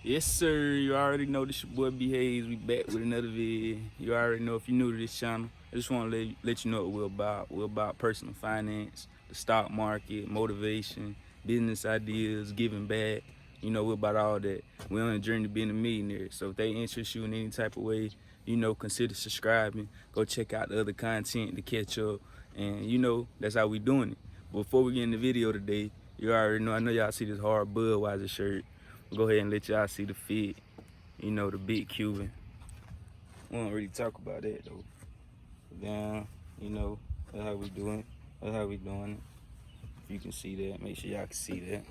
Yes, sir. You already know this your boy B Hayes. We back with another video. You already know if you're new to this channel. I just want to let you know what we're about. We're about personal finance, the stock market, motivation, business ideas, giving back. You know, we're about all that. We're on a journey to being a millionaire. So if they interest you in any type of way, consider subscribing. Go check out the other content to catch up. And that's how we doing it. But before we get in the video today, you already know, I know y'all see this hard Budweiser shirt. Go ahead and let y'all see the fit, the big Cuban. We don't really talk about that though. Down, that's how we doing it. That's how we doing it. If you can see that, make sure y'all can see that.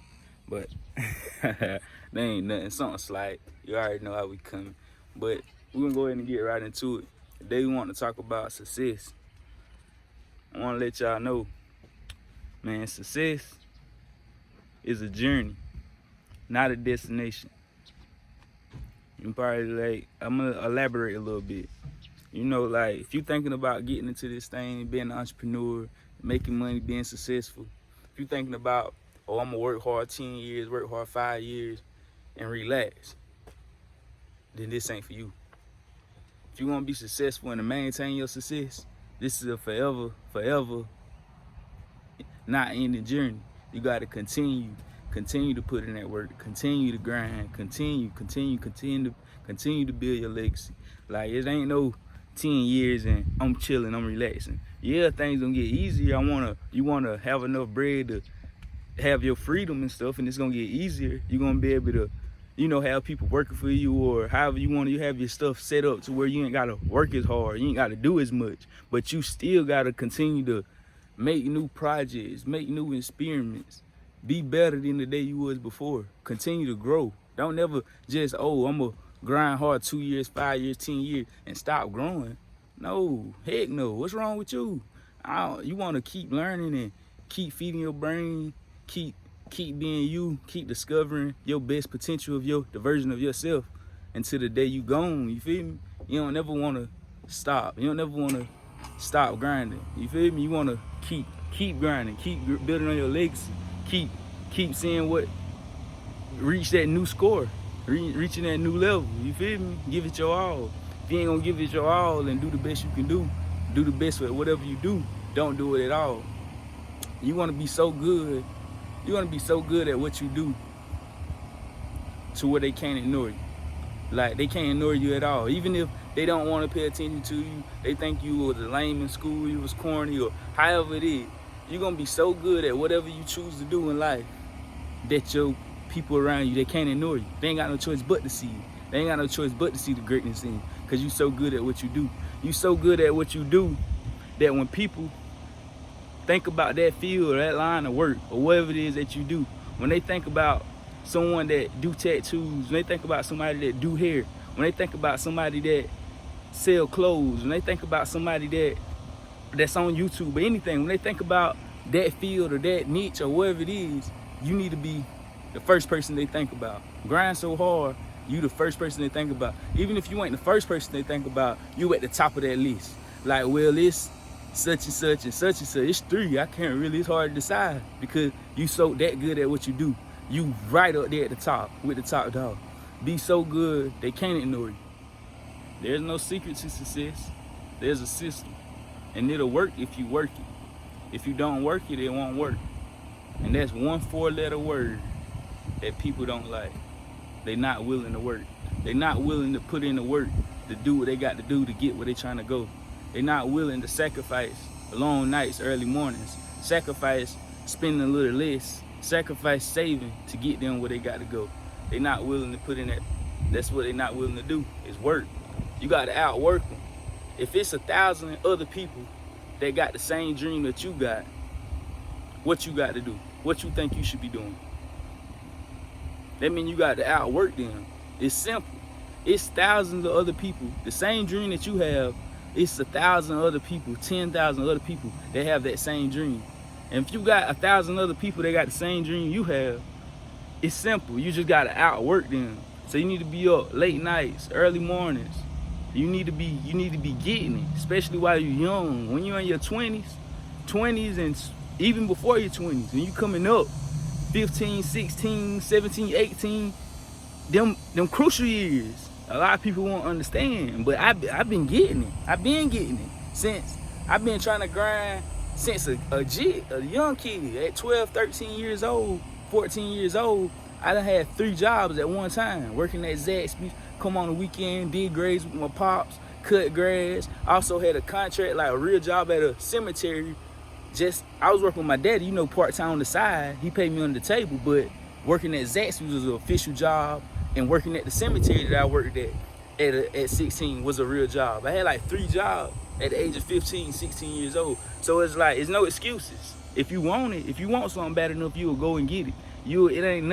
But there ain't nothing, something slight. You already know how we coming. But we're gonna go ahead and get right into it. Today we want to talk about success. I wanna let y'all know, man, success is a journey, not a destination. You probably I'm gonna elaborate a little bit. If you're thinking about getting into this thing, being an entrepreneur, making money, being successful, if you're thinking about, I'm gonna work hard 10 years, work hard 5 years, and relax, then this ain't for you. If you wanna be successful and to maintain your success, this is a forever, not ending journey. You gotta continue to put in that work, continue to grind, continue to build your legacy. Like, it ain't no 10 years and I'm chilling, I'm relaxing. Yeah, things gonna get easier. You wanna have enough bread to have your freedom and stuff, and it's gonna get easier. You're gonna be able to, have people working for you, or however you have your stuff set up to where you ain't gotta work as hard, you ain't gotta do as much, but you still gotta continue to make new projects, make new experiments. Be better than the day you was before. Continue to grow. Don't never just, I'm going to grind hard 2 years, 5 years, 10 years and stop growing. No, heck no. What's wrong with you? You want to keep learning and keep feeding your brain, keep being you, keep discovering your best potential of the version of yourself until the day you gone, you feel me? You don't never want to stop. You don't never want to stop grinding, you feel me? You want to keep grinding, keep building on your legacy. Keep seeing reach that new score, reaching that new level, you feel me? Give it your all. If you ain't gonna give it your all and do the best you can do the best with whatever you do, don't do it at all. You wanna be so good at what you do to where they can't ignore you. Like, they can't ignore you at all. Even if they don't wanna pay attention to you, they think you was lame in school, you was corny, or however it is. You're gonna be so good at whatever you choose to do in life that your people around you, they can't ignore you. They ain't got no choice but to see you. They ain't got no choice but to see the greatness in you, because you so good at what you do. You so good at what you do that when people think about that field or that line of work or whatever it is that you do, when they think about someone that do tattoos, when they think about somebody that do hair, when they think about somebody that sell clothes, when they think about somebody that's on YouTube or anything, when they think about that field or that niche or whatever it is, you need to be the first person they think about. Grind so hard, you the first person they think about. Even if you ain't the first person they think about, you at the top of that list. Like, well, it's such and such and such and such. It's 3. I can't really, it's hard to decide because you so that good at what you do. You right up there at the top with the top dog. Be so good, they can't ignore you. There's no secret to success. There's a system. And it'll work if you work it. If you don't work it, it won't work. And that's one 4-letter word that people don't like. They're not willing to work. They're not willing to put in the work to do what they got to do to get where they're trying to go. They're not willing to sacrifice long nights, early mornings. Sacrifice spending a little less. Sacrifice saving to get them where they got to go. They're not willing to put in that. That's what they're not willing to do, is work. You got to outwork them. If it's 1,000 other people that got the same dream that you got, what you got to do? What you think you should be doing? That means you got to outwork them. It's simple. It's thousands of other people. The same dream that you have, it's 1,000 other people, 10,000 other people that have that same dream. And if you got 1,000 other people that got the same dream you have, it's simple. You just got to outwork them. So you need to be up late nights, early mornings. You need to be getting it, especially while you're young. When you're in your 20s, and even before your 20s, when you coming up, 15, 16, 17, 18, them crucial years. A lot of people won't understand, but I've been getting it. I've been getting it since I've been trying to grind since a young kid at 12, 13 years old, 14 years old. I done had 3 jobs at one time, working at Zaxby's, come on the weekend, did grades with my pops, cut grass. Also had a contract, like a real job at a cemetery. I was working with my daddy, part-time on the side. He paid me under the table, but working at Zaxby's was an official job, and working at the cemetery that I worked at 16 was a real job. I had like 3 jobs at the age of 15, 16 years old. So it's like, it's no excuses. If you want it, if you want something bad enough, you'll go and get it. It ain't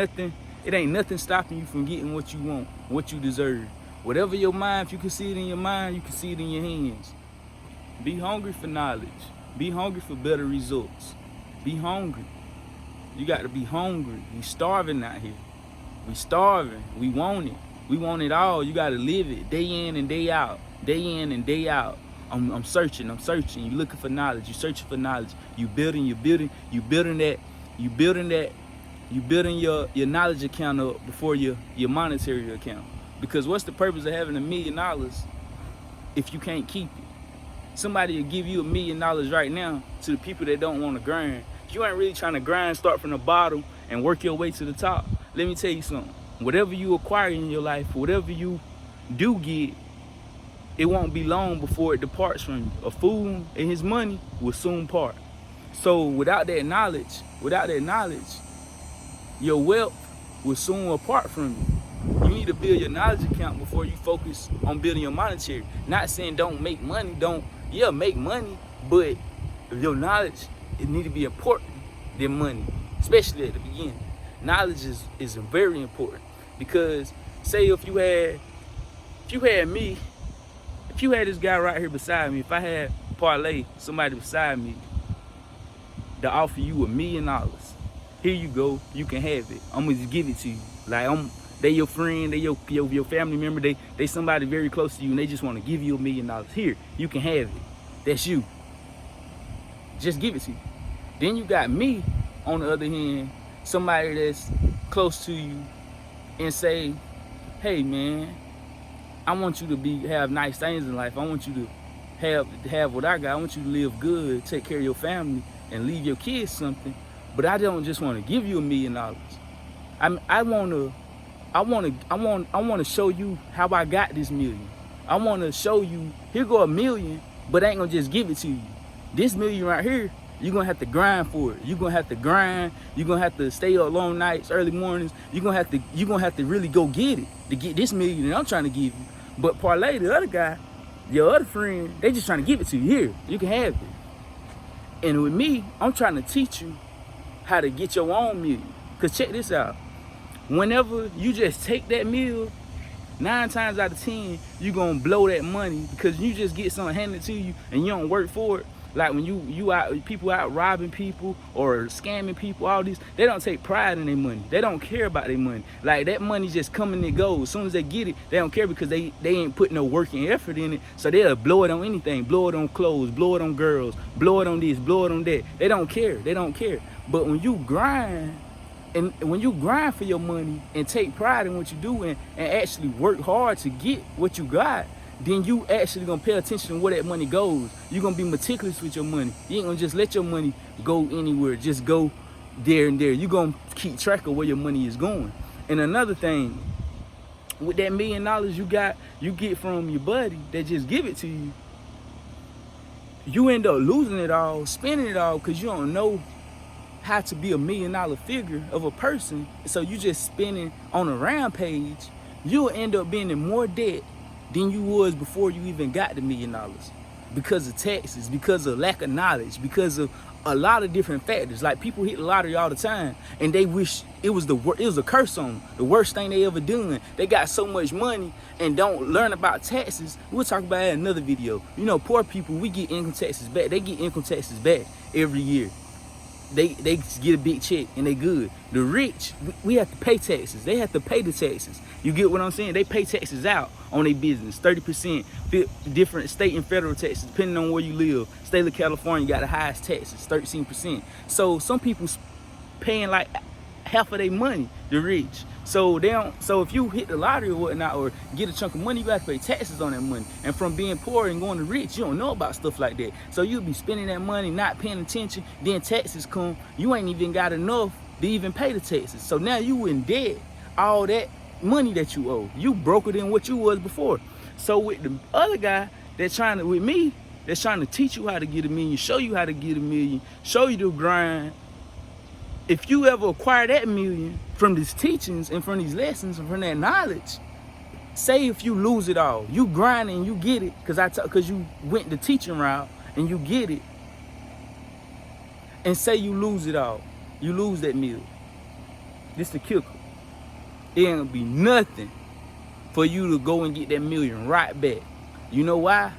nothing stopping you from getting what you want, what you deserve. Whatever your mind, if you can see it in your mind, you can see it in your hands. Be hungry for knowledge. Be hungry for better results. Be hungry. You got to be hungry. We starving out here. We starving. We want it. We want it all. You got to live it day in and day out. Day in and day out. I'm searching. You looking for knowledge. You searching for knowledge. You building your knowledge account up before your monetary account. Because what's the purpose of having $1 million if you can't keep it? Somebody will give you $1 million right now to the people that don't want to grind. If you ain't really trying to grind, start from the bottom and work your way to the top, let me tell you something. Whatever you acquire in your life, whatever you do get, it won't be long before it departs from you. A fool and his money will soon part. So without that knowledge, your wealth will soon apart from you. You need to build your knowledge account before you focus on building your monetary. Not saying don't make money, make money, but your knowledge, it need to be important than money, especially at the beginning. Knowledge is very important, because say if you had this guy right here beside me, if I had Parlay, somebody beside me, to offer you $1 million, here you go, you can have it. I'm gonna just give it to you. Like they your friend, they your family member, they somebody very close to you, and they just want to give you $1 million. Here, you can have it. That's you. Just give it to you. Then you got me, on the other hand, somebody that's close to you, and say, hey man, I want you to have nice things in life. I want you to have what I got. I want you to live good, take care of your family, and leave your kids something. But I don't just want to give you $1 million. I want to show you how I got this $1 million. I want to show you, here go $1 million, but I ain't gonna just give it to you. This $1 million right here, you're gonna have to grind for it. You're gonna have to grind. You're gonna have to stay up long nights, early mornings. You're gonna have to really go get it to get this $1 million that I'm trying to give you. But Parlay, the other guy, your other friend, they just trying to give it to you. Here, you can have it. And with me, I'm trying to teach you how to get your own $1 million. Cause check this out. Whenever you just take that meal, 9 times out of 10, you're gonna blow that money, because you just get something handed to you and you don't work for it. Like when people out robbing people or scamming people, all these, they don't take pride in their money. They don't care about their money. Like that money just coming and goes. As soon as they get it, they don't care, because they ain't putting no work and effort in it. So they'll blow it on anything, blow it on clothes, blow it on girls, blow it on this, blow it on that. They don't care. But when you grind, and when you grind for your money and take pride in what you do, and actually work hard to get what you got, then you actually gonna pay attention to where that money goes. You're gonna be meticulous with your money. You ain't gonna just let your money go anywhere, just go there and there. You're gonna keep track of where your money is going. And another thing, with that $1 million you get from your buddy that just give it to you, you end up losing it all, spending it all, because you don't know how to be $1 million figure of a person. So you just spending on a rampage. You'll end up being in more debt than you was before you even got the $1 million, because of taxes, because of lack of knowledge, because of a lot of different factors. Like people hit the lottery all the time and they wish it was a curse on them, the worst thing they ever done. They got so much money and don't learn about taxes. We'll talk about that in another video. Poor people, we get income taxes back. They get income taxes back every year. They get a big check and they good. The rich, we have to pay taxes. They have to pay the taxes. You get what I'm saying? They pay taxes out on their business, 30%, different state and federal taxes, depending on where you live. State of California got the highest taxes, 13%. So some people paying like half of their money, the rich. So they don't. So if you hit the lottery or whatnot, or get a chunk of money, you got to pay taxes on that money. And from being poor and going to rich, you don't know about stuff like that. So you'll be spending that money, not paying attention. Then taxes come, you ain't even got enough to even pay the taxes. So now you in debt. All that money that you owe, you broker than what you was before. So with the other guy that's trying to, with me, that's trying to teach you how to get $1 million, show you how to get $1 million, show you the grind. If you ever acquire that $1 million from these teachings and from these lessons and from that knowledge, say if you lose it all, you grind and you get it, because you went the teaching route and you get it, and say you lose it all, you lose that $1 million. This the kicker. It ain't gonna be nothing for you to go and get that $1 million right back. You know why?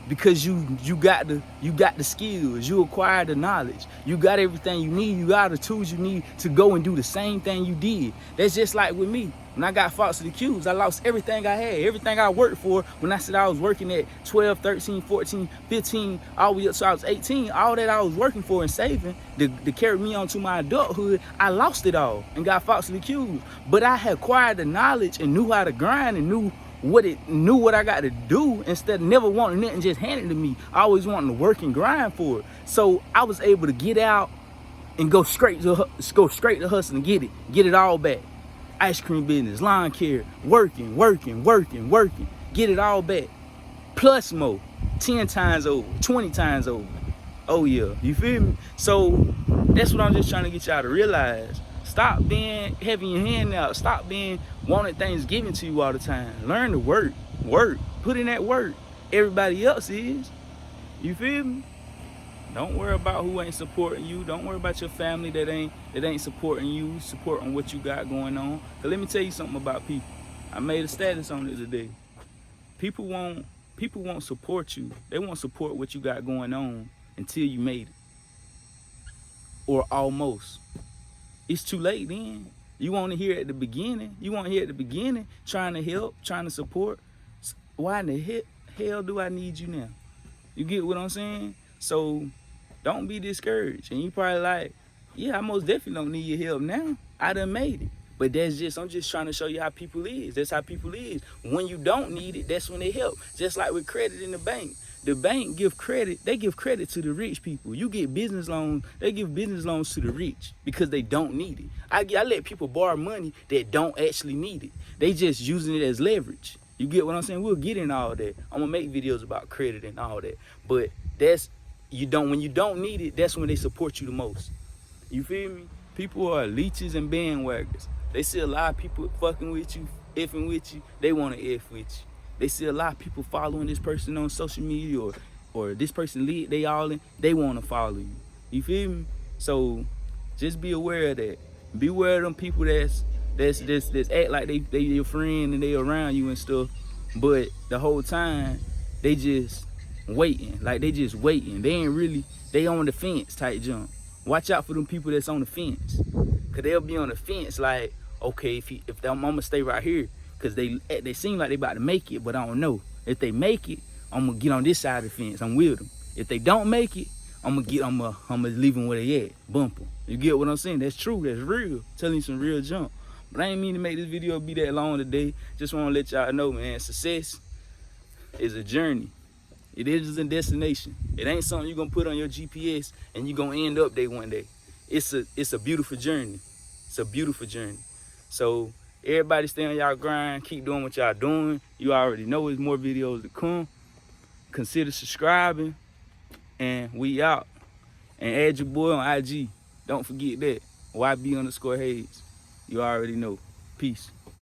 Because you got the skills, you acquired the knowledge, you got everything you need, you got the tools you need to go and do the same thing you did. That's just like with me. When I got falsely accused, I lost everything I had, everything I worked for. When I said I was working at 12, 13, 14, 15, all the way up to I was 18, all that I was working for and saving to carry me on to my adulthood, I lost it all and got falsely accused. But I had acquired the knowledge and knew how to grind and knew what I got to do, instead of never wanting nothing just handed to me. I always wanting to work and grind for it. So I was able to get out and go straight to hustle and get it all back. Ice cream business, lawn care, working, get it all back. Plus more, 10 times over, 20 times over. Oh yeah, you feel me? So that's what I'm just trying to get y'all to realize. Stop being having your hand out. Stop being wanting things given to you all the time. Learn to work. Put in that work. Everybody else is. You feel me? Don't worry about who ain't supporting you. Don't worry about your family that ain't supporting you, supporting what you got going on. Cause let me tell you something about people. I made a status on it today. People won't support you. They won't support what you got going on until you made it. Or almost. It's too late then. You want to hear at the beginning. You want to hear at the beginning, trying to help, trying to support. Why in the hell do I need you now? You get what I'm saying? So don't be discouraged. And you probably like, yeah, I most definitely don't need your help now. I done made it. But I'm just trying to show you how people is. That's how people is. When you don't need it, that's when they help. Just like with credit in the bank. The bank give credit to the rich people. You get business loans, they give business loans to the rich because they don't need it. I let people borrow money that don't actually need it. They just using it as leverage. You get what I'm saying? We'll get in all that. I'm gonna make videos about credit and all that. But when you don't need it, that's when they support you the most. You feel me? People are leeches and bandwagons. They see a lot of people fucking with you, effing with you, they wanna F with you. They see a lot of people following this person on social media or this person they want to follow you. You feel me? So just be aware of that. Be aware of them people that's act like they your friend and they around you and stuff, but the whole time they just waiting. Like they just waiting. They ain't really, they on the fence type jump. Watch out for them people that's on the fence. Cause they'll be on the fence like, okay, if I'm gonna stay right here. Cause they seem like they about to make it, but I don't know. If they make it, I'm gonna get on this side of the fence. I'm with them. If they don't make it, I'm gonna leave them where they at. Bump them. You get what I'm saying? That's true. That's real. Telling you some real junk. But I ain't mean to make this video be that long today. Just want to let y'all know, man. Success is a journey. It is a destination. It ain't something you're gonna put on your GPS and you're gonna end up there one day. It's a beautiful journey. It's a beautiful journey. So everybody stay on y'all grind, keep doing what y'all doing. You already know there's more videos to come. Consider subscribing, and we out. And add your boy on IG. Don't forget that. YB_Hayes. You already know. Peace.